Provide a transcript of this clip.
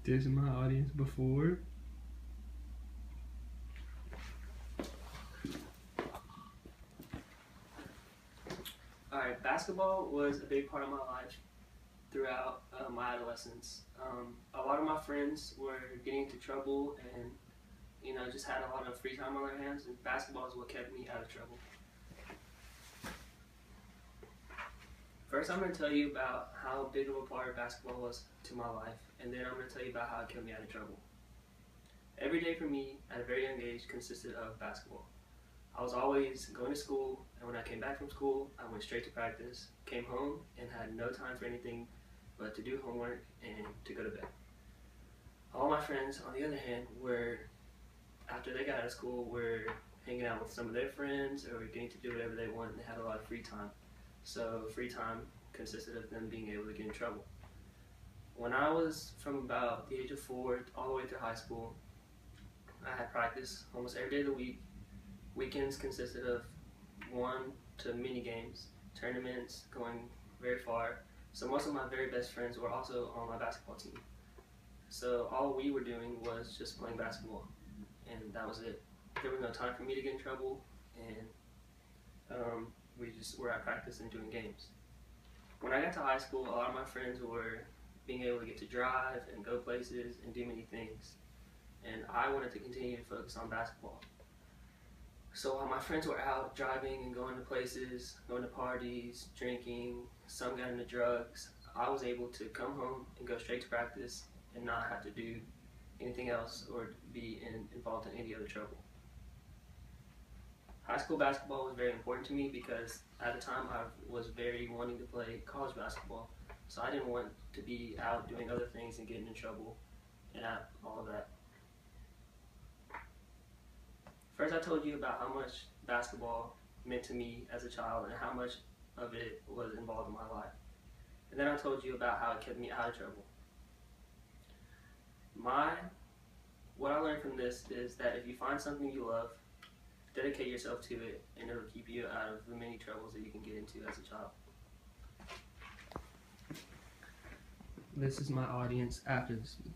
This is my audience before. Alright, basketball was a big part of my life throughout my adolescence. A lot of my friends were getting into trouble and just had a lot of free time on their hands, and basketball is what kept me out of trouble. First, I'm going to tell you about how big of a part basketball was to my life, and then I'm going to tell you about how it kept me out of trouble. Every day for me, at a very young age, consisted of basketball. I was always going to school, and when I came back from school, I went straight to practice, came home, and had no time for anything but to do homework and to go to bed. All my friends, on the other hand, were, after they got out of school, were hanging out with some of their friends or getting to do whatever they want, and they had a lot of free time. So free time consisted of them being able to get in trouble. When I was from about the age of 4 all the way through high school, I had practice almost every day of the week. Weekends consisted of 1 to mini games, tournaments going very far. So most of my very best friends were also on my basketball team. So all we were doing was just playing basketball, and that was it. There was no time for me to get in trouble, and we just were at practice and doing games. When I got to high school, a lot of my friends were being able to get to drive and go places and do many things, and I wanted to continue to focus on basketball. So while my friends were out driving and going to places, going to parties, drinking, some got into drugs, I was able to come home and go straight to practice and not have to do anything else or be involved in any other trouble. High school basketball was very important to me because at the time I was very wanting to play college basketball. So I didn't want to be out doing other things and getting in trouble and all of that. First, I told you about how much basketball meant to me as a child and how much of it was involved in my life. And then I told you about how it kept me out of trouble. What I learned from this is that if you find something you love, dedicate yourself to it, and it'll keep you out of the many troubles that you can get into as a child. This is my audience after the speech.